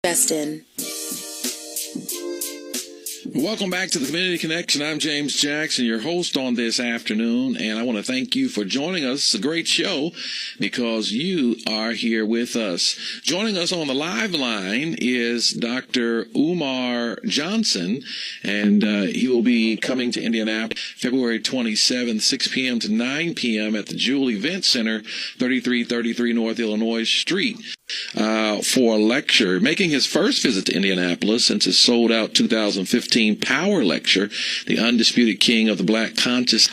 invest in. Welcome back to the Community Connection. I'm James Jackson, your host on this afternoon, and I want to thank you for joining us. It's a great show because you are here with us. Joining us on the live line is Dr. Umar Johnson, and he will be coming to Indianapolis February 27th, 6 p.m. to 9 p.m. at the Jewel Event Center, 3333 North Illinois Street. For a lecture, making his first visit to Indianapolis since his sold-out 2015 Power Lecture, the undisputed king of the black conscious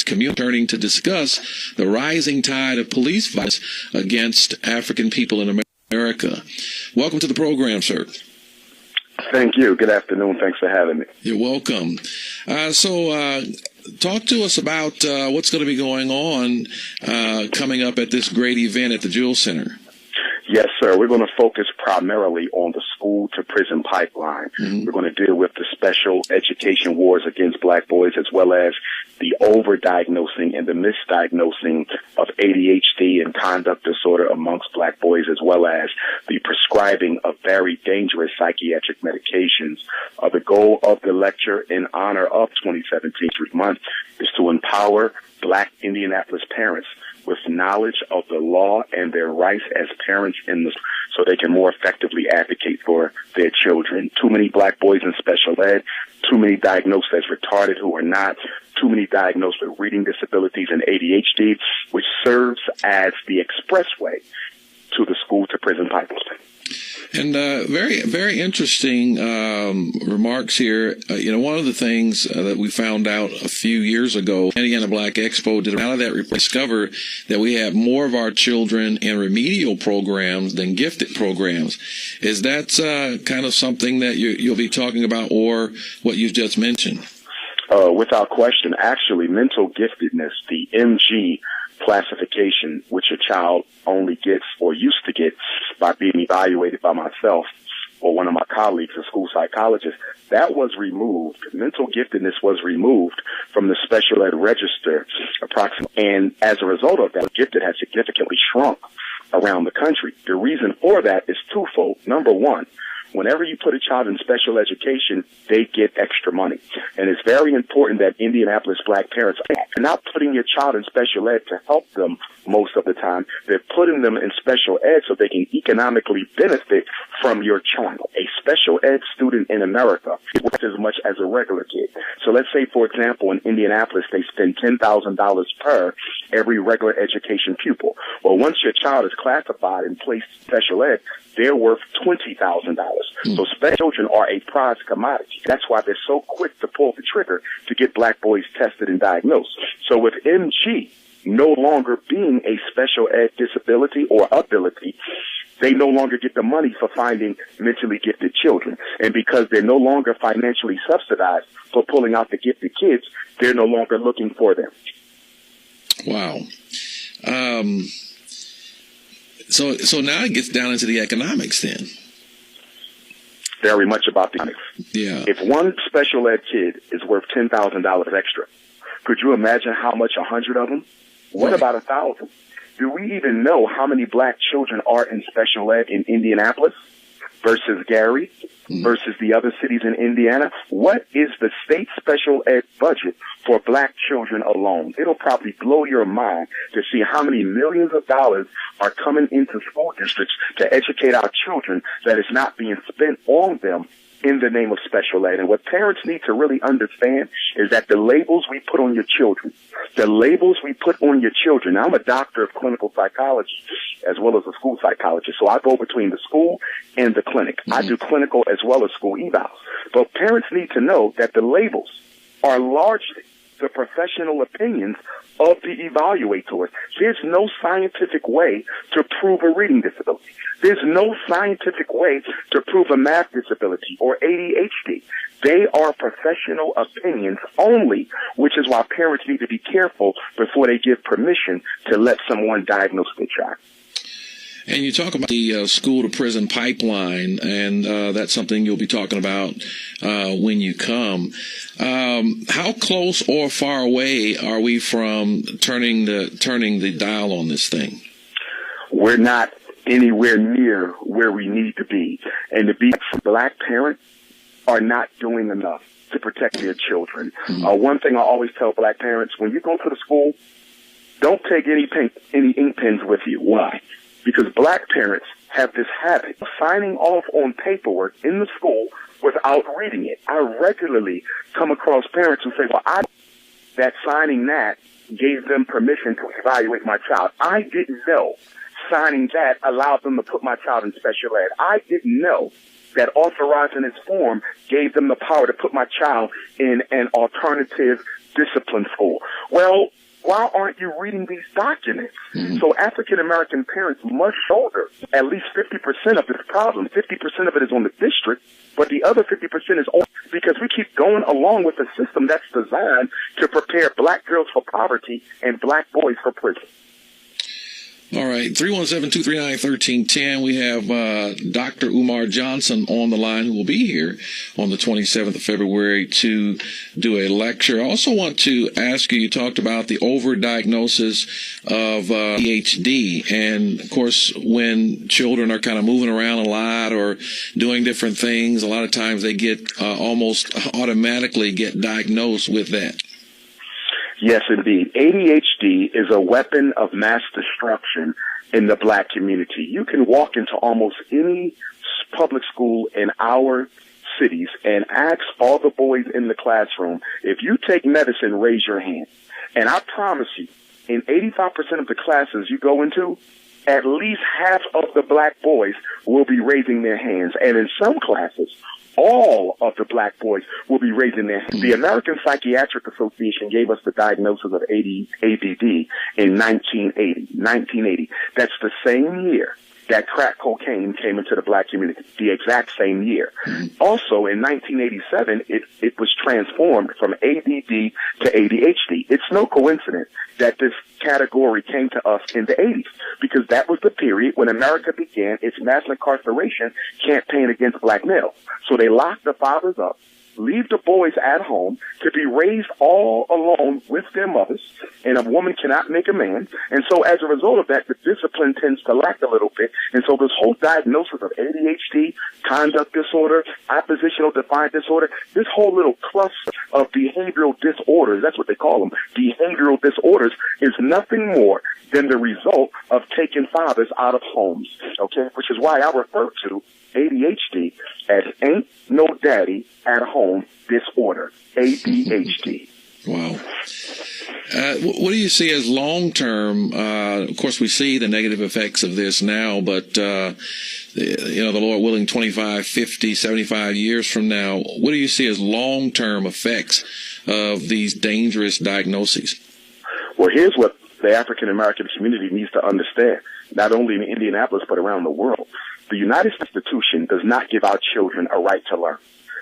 community, turning to discuss the rising tide of police violence against African people in America. Welcome to the program, sir. Thank you. Good afternoon. Thanks for having me. You're welcome. Talk to us about what's going to be going on coming up at this great event at the Jewel Center. Yes, sir. We're going to focus primarily on the school-to-prison pipeline. Mm-hmm. We're going to deal with the special education wars against black boys, as well as the overdiagnosing and the misdiagnosing of ADHD and conduct disorder amongst black boys, as well as the prescribing of very dangerous psychiatric medications. The goal of the lecture in honor of 2017 month is to empower black Indianapolis parents with knowledge of the law and their rights as parents so they can more effectively advocate for their children. Too many black boys in special ed, too many diagnosed as retarded who are not, too many diagnosed with reading disabilities and ADHD, which serves as the expressway to the school-to-prison pipeline. And very, very interesting remarks here. One of the things that we found out a few years ago, Indiana Black Expo did out of that report, discover that we have more of our children in remedial programs than gifted programs. Is that kind of something that you'll be talking about, or what you just mentioned? Without question. Actually, mental giftedness, the MG classification, which a child only gets or used to get by being evaluated by myself or one of my colleagues, a school psychologist, that was removed. Mental giftedness was removed from the special ed register approximately. And as a result of that, gifted has significantly shrunk around the country. The reason for that is twofold. Number one, whenever you put a child in special education, they get extra money. And it's very important that Indianapolis black parents are not putting your child in special ed to help them most of the time. They're putting them in special ed so they can economically benefit from your child. A special ed student in America works as much as a regular kid. So let's say, for example, in Indianapolis, they spend $10,000 per every regular education pupil. Well, once your child is classified and placed in special ed, they're worth $20,000. So special children are a prized commodity. That's why they're so quick to pull the trigger to get black boys tested and diagnosed. So with MG no longer being a special ed disability or ability, they no longer get the money for finding mentally gifted children. And because they're no longer financially subsidized for pulling out the gifted kids, they're no longer looking for them. Wow. So now it gets down into the economics then. Very much about the economics. Yeah. If one special ed kid is worth $10,000 extra, could you imagine how much 100 of them? What about 1,000? Do we even know how many black children are in special ed in Indianapolis versus Gary versus the other cities in Indiana? What is the state special ed budget for black children alone? It'll probably blow your mind to see how many millions of dollars are coming into school districts to educate our children that is not being spent on them in the name of special ed. And what parents need to really understand is that the labels we put on your children, now I'm a doctor of clinical psychology as well as a school psychologist, so I go between the school and the clinic. I do clinical as well as school evals. But parents need to know that the labels are largely the professional opinions of the evaluators. There's no scientific way to prove a reading disability. There's no scientific way to prove a math disability or ADHD. They are professional opinions only, which is why parents need to be careful before they give permission to let someone diagnose their child. And you talk about the school-to-prison pipeline, and that's something you'll be talking about when you come. How close or far away are we from turning the dial on this thing? We're not anywhere near where we need to be. And to be black parents are not doing enough to protect their children. One thing I always tell black parents, when you go to the school, don't take any ink pens with you. Why? Because black parents have this habit of signing off on paperwork in the school without reading it. I regularly come across parents who say, well, that signing that gave them permission to evaluate my child. I didn't know signing that allowed them to put my child in special ed. I didn't know that authorizing this form gave them the power to put my child in an alternative discipline school. Well, why aren't you reading these documents? So African-American parents must shoulder at least 50% of this problem. 50% of it is on the district, but the other 50% is on because we keep going along with a system that's designed to prepare black girls for poverty and black boys for prison. All right, 317-239-1310. We have Dr. Umar Johnson on the line, who will be here on the 27th of February to do a lecture. I also want to ask you talked about the overdiagnosis of ADHD. And, of course, when children are kind of moving around a lot or doing different things, a lot of times they get almost automatically get diagnosed with that. Yes, indeed. ADHD is a weapon of mass destruction in the black community. You can walk into almost any public school in our cities and ask all the boys in the classroom, if you take medicine, raise your hand. And I promise you, in 85% of the classes you go into, at least half of the black boys will be raising their hands. And in some classes, all of the black boys will be raising their hands. The American Psychiatric Association gave us the diagnosis of ADD in 1980. That's the same year that crack cocaine came into the black community, the exact same year. Also, in 1987, it was transformed from ADD to ADHD. It's no coincidence that this category came to us in the 80s, because that was the period when America began its mass incarceration campaign against black males. So they locked the fathers up, leave the boys at home to be raised all alone with their mothers, and a woman cannot make a man. And so as a result of that, the discipline tends to lack a little bit. And so this whole diagnosis of ADHD, conduct disorder, oppositional defiant disorder, this whole little cluster of behavioral disorders, that's what they call them, behavioral disorders, is nothing more than the result of taking fathers out of homes, okay? Which is why I refer to ADHD as Ain't No Daddy at Home Disorder, ADHD. Wow. What do you see as long-term? Of course, we see the negative effects of this now, but, the Lord willing, 25, 50, 75 years from now, what do you see as long-term effects of these dangerous diagnoses? Well, here's what the African-American community needs to understand, not only in Indianapolis, but around the world. The United States Constitution does not give our children a right to learn.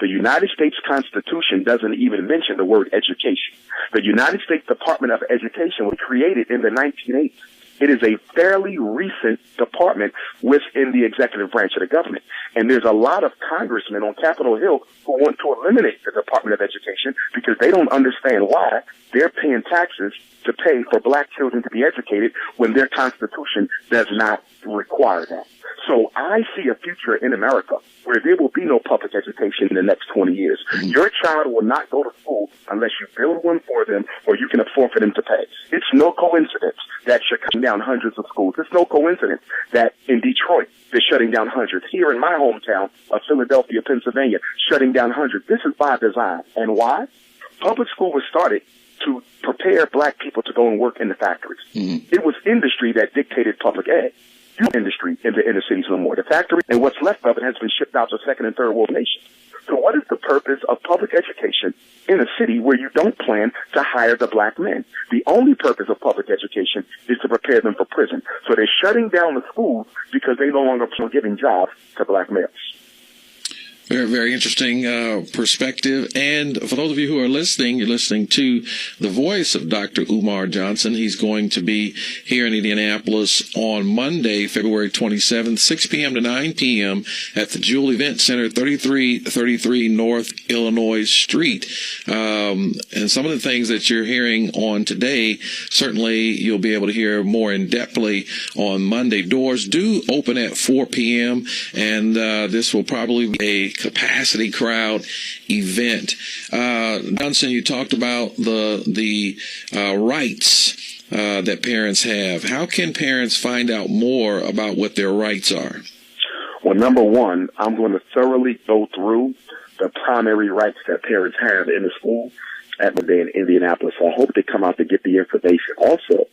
The United States Constitution doesn't even mention the word education. The United States Department of Education was created in the 1980s. It is a fairly recent department within the executive branch of the government. And there's a lot of congressmen on Capitol Hill who want to eliminate the Department of Education because they don't understand why they're paying taxes to pay for black children to be educated when their Constitution does not require that. So I see a future in America where there will be no public education in the next 20 years. Your child will not go to school unless you build one for them or you can afford for them to pay. It's no coincidence that you're cutting down hundreds of schools. It's no coincidence that in Detroit, they're shutting down hundreds. Here in my hometown of Philadelphia, Pennsylvania, shutting down hundreds. This is by design. And why? Public school was started to prepare black people to go and work in the factories. It was industry that dictated public ed. Industry in the inner cities no more. The factory and what's left of it has been shipped out to second and third world nations. So what is the purpose of public education in a city where you don't plan to hire the black men? The only purpose of public education is to prepare them for prison. So they're shutting down the schools because they no longer plan on giving jobs to black males. Very, very interesting perspective. And for those of you who are listening, you're listening to the voice of Dr. Umar Johnson. He's going to be here in Indianapolis on Monday, February 27th, 6 p.m. to 9 p.m. at the Jewel Event Center, 3333 North Illinois Street. And some of the things that you're hearing on today, certainly you'll be able to hear more in-depthly on Monday. Doors do open at 4 p.m., and this will probably be a capacity crowd event. Johnson, you talked about the rights that parents have. How can parents find out more about what their rights are? Well, number one, I'm going to thoroughly go through the primary rights that parents have in the school at my day in Indianapolis. So I hope they come out to get the information. Also,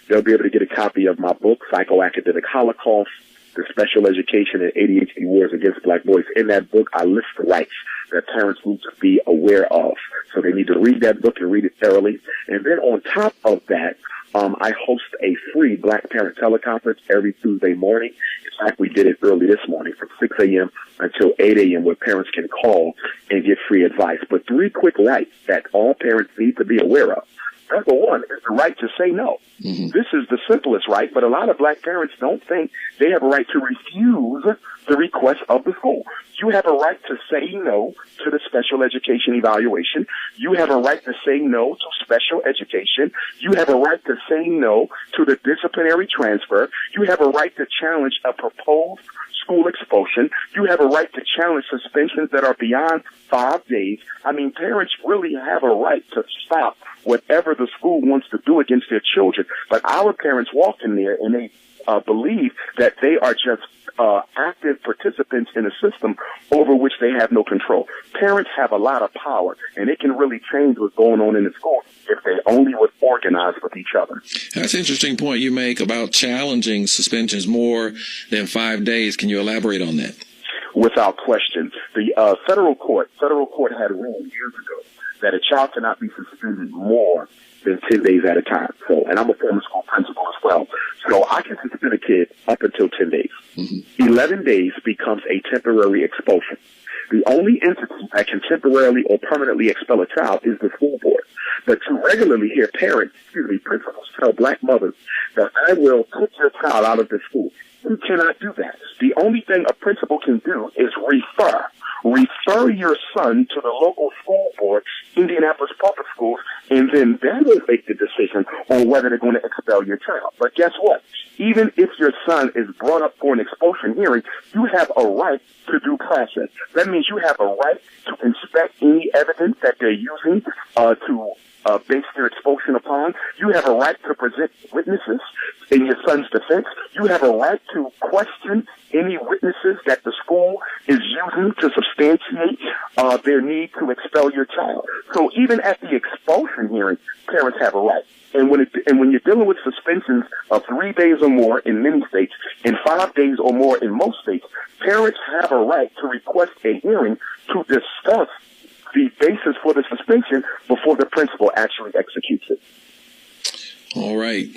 they'll be able to get a copy of my book, Psychoacademic Holocaust, The Special Education and ADHD Wars Against Black Boys. In that book, I list the rights that parents need to be aware of. So they need to read that book and read it thoroughly. And then on top of that, I host a free Black Parent Teleconference every Tuesday morning. In fact, we did it early this morning from 6 a.m. until 8 a.m. where parents can call and get free advice. But 3 quick rights that all parents need to be aware of. Number one is the right to say no. Mm-hmm. This is the simplest right, but a lot of Black parents don't think they have a right to refuse the request of the school. You have a right to say no to the special education evaluation. You have a right to say no to special education. You have a right to say no to the disciplinary transfer. You have a right to challenge a proposed school expulsion. You have a right to challenge suspensions that are beyond 5 days. I mean, parents really have a right to stop whatever the school wants to do against their children. But our parents walk in there and they believe that they are just active participants in a system over which they have no control. Parents have a lot of power, and it can really change what's going on in the school if they only would organize with each other. That's an interesting point you make about challenging suspensions more than 5 days. Can you elaborate on that? Without question. The federal court had ruled years ago that a child cannot be suspended more than 10 days at a time. So, and I'm a former school principal as well. So I can suspend a kid up until 10 days. Mm-hmm. 11 days becomes a temporary expulsion. The only entity that can temporarily or permanently expel a child is the school board. But to regularly hear principals tell Black mothers that I will put your child out of the school, you cannot do that. The only thing a principal can do is refer your son to the local school board, Indianapolis Public Schools, and then they will make the decision on whether they're going to expel your child. But guess what? Even if your son is brought up for an expulsion hearing, you have a right to due process. That means you have a right to inspect any evidence that they're using to base their expulsion upon. You have a right to present witnesses in your son's defense. You have a right to question any witnesses that the school is using to substantiate their need to expel your child. So even at the expulsion hearing, parents have a right. And when you're dealing with suspensions of 3 days or more in many states and 5 days or more in most states, parents have a right to request a hearing to discuss the basis for the suspension before the principal actually executes it. All right.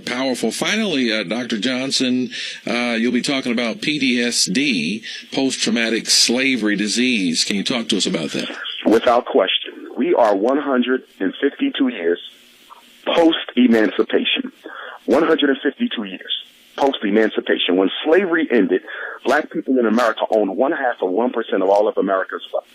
Powerful. Finally, Dr. Johnson, you'll be talking about PTSD, post-traumatic slavery disease. Can you talk to us about that? Without question. We are 152 years post-emancipation. 152 years post-emancipation. When slavery ended, Black people in America owned 0.5% of all of America's wealth.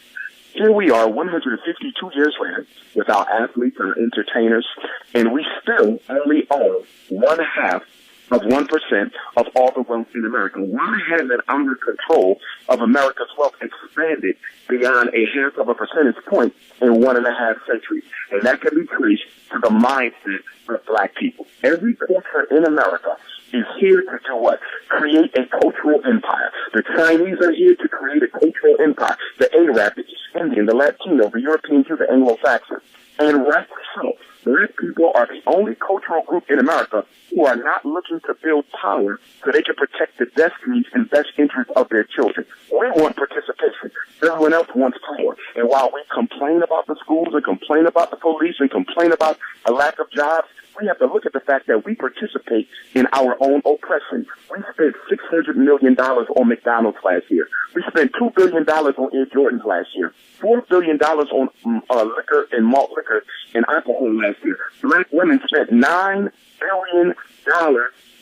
Here we are 152 years later with our athletes and our entertainers, and we still only own 0.5% of all the wealth in America. Why hasn't under control of America's wealth expanded beyond 0.5 percentage point in 1.5 centuries? And that can be traced to the mindset of Black people. Every culture in America is here to do what? Create a cultural empire. The Chinese are here to create a cultural empire. The Arab, the East Indian, the Latino, the European Jew, the Anglo-Saxon. And rightly so. Black people are the only cultural group in America who are not looking to build power so they can protect the destinies and best interests of their children. We want participation. Everyone else wants power. And while we complain about the schools and complain about the police and complain about a lack of jobs, we have to look at the fact that we participate in our own oppression. We spent $600 million on McDonald's last year. We spent $2 billion on Air Jordans last year. $4 billion on liquor and malt liquor and alcohol last year. Black women spent $9 billion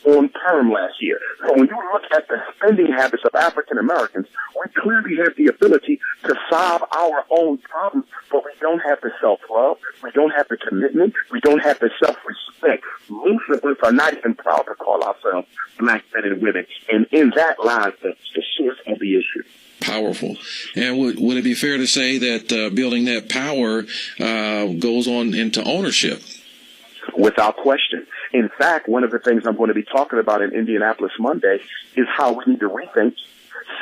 on perm last year. So when you look at the spending habits of African Americans, we clearly have the ability to solve our own problems, but we don't have the self-love, we don't have the commitment, we don't have the self-respect. Most of us are not even proud to call ourselves black men and women, and in that lies the source of the issue. Powerful. And would it be fair to say that building that power goes on into ownership? Without question. In fact, one of the things I'm going to be talking about in Indianapolis Monday is how we need to rethink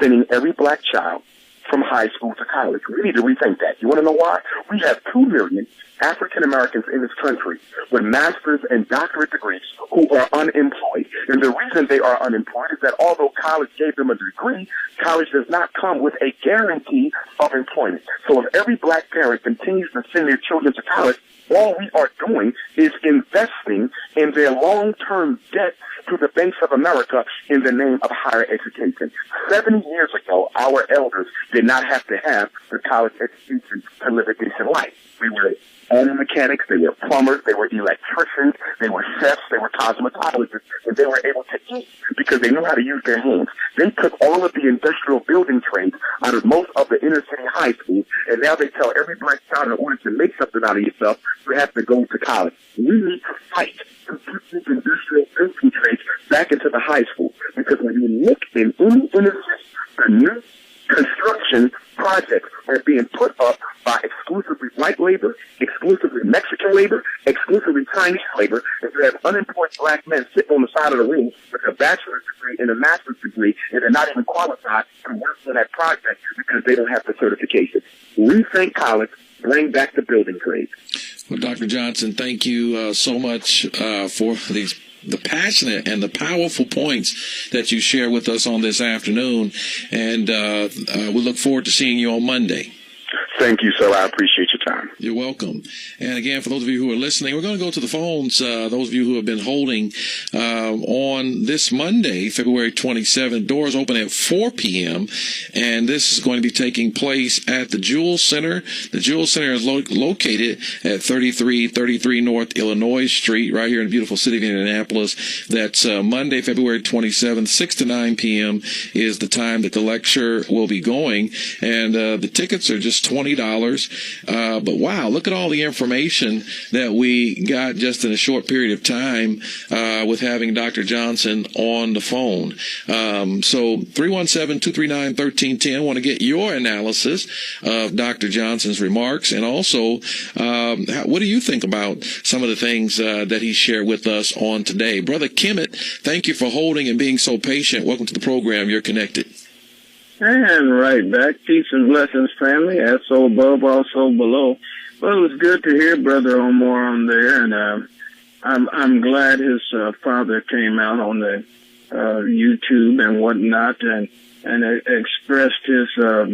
sending every black child from high school to college. We need to rethink that. You want to know why? We have 2 million African Americans in this country with master's and doctorate degrees who are unemployed. And the reason they are unemployed is that although college gave them a degree, college does not come with a guarantee of employment. So if every black parent continues to send their children to college, all we are doing is investing in their long-term debt to the banks of America in the name of higher education. 70 years ago, our elders did not have to have the college education to live a decent life. We were auto mechanics, they were plumbers, they were electricians, they were chefs, they were cosmetologists, and they were able to eat because they knew how to use their hands. They took all of the industrial building trades out of most of the inner city high schools, and now they tell every black child in order to make something out of yourself, you have to go to college. We need to fight to put these industrial building trades back into the high school, because when you look in any inner city, the new construction projects are being put up by exclusively white labor, exclusively Mexican labor, exclusively Chinese labor, and you have unemployed black men sitting on the side of the room with a bachelor's degree and a master's degree, and they're not even qualified to work for that project because they don't have the certification. Rethink college, bring back the building trades. Well, Dr. Johnson, thank you so much for the passionate and the powerful points that you share with us on this afternoon, and we look forward to seeing you on Monday. Thank you, sir. I appreciate your time. You're welcome. And again, for those of you who are listening, we're going to go to the phones. Those of you who have been holding on this Monday, February 27th, doors open at 4 p.m. And this is going to be taking place at the Jewel Center. The Jewel Center is located at 3333 North Illinois Street, right here in the beautiful city of Indianapolis. That's Monday, February 27th, 6 to 9 p.m. is the time that the lecture will be going. And the tickets are just $20. But wow, look at all the information that we got just in a short period of time with having Dr. Johnson on the phone. So 317-239-1310. I want to get your analysis of Dr. Johnson's remarks, and also what do you think about some of the things that he shared with us on today? Brother Kemet, thank you for holding and being so patient. Welcome to the program. You're connected. And right back. Peace and blessings, family. As so above, also below. Well, it was good to hear Brother Umar on there, and I'm glad his father came out on the YouTube and whatnot, and expressed his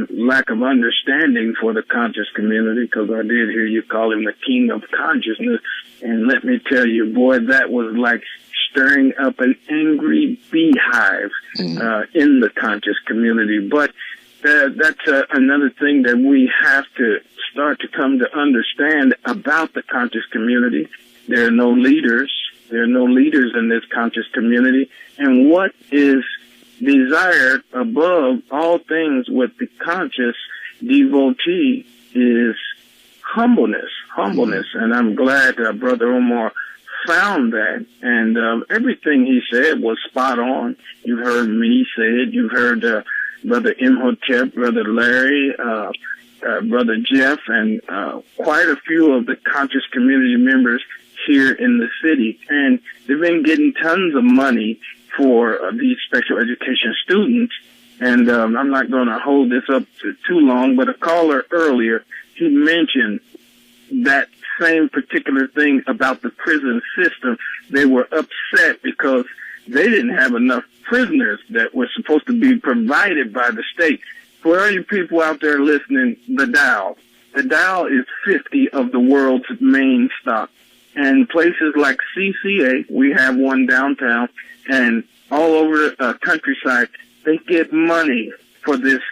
lack of understanding for the conscious community, because I did hear you call him the king of consciousness, and let me tell you, boy, that was like stirring up an angry beehive in the conscious community. But that's another thing that we have to start to come to understand about the conscious community. There are no leaders. There are no leaders in this conscious community. And what is desired above all things with the conscious devotee is humbleness. And I'm glad Brother Umar found that, and everything he said was spot on. You heard me say it. You heard Brother Imhotep, Brother Larry, Brother Jeff, and quite a few of the conscious community members here in the city. And they've been getting tons of money for these special education students. And I'm not going to hold this up too long, but a caller earlier, he mentioned that same particular thing about the prison system. They were upset because they didn't have enough prisoners that were supposed to be provided by the state. For all you people out there listening, the Dow is 50 of the world's main stock. And places like CCA, we have one downtown, and all over the countryside, they get money for this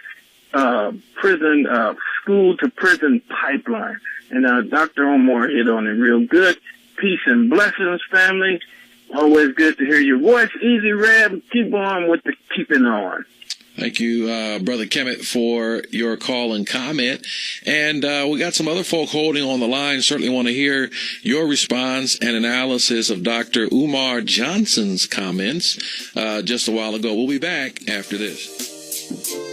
prison, school-to-prison pipeline. And Dr. Umar hit on it real good. Peace and blessings, family. Always good to hear your voice. Easy, Reb. Keep on with the keeping on. Thank you, Brother Kemet, for your call and comment. And we got some other folk holding on the line. Certainly want to hear your response and analysis of Dr. Umar Johnson's comments just a while ago. We'll be back after this.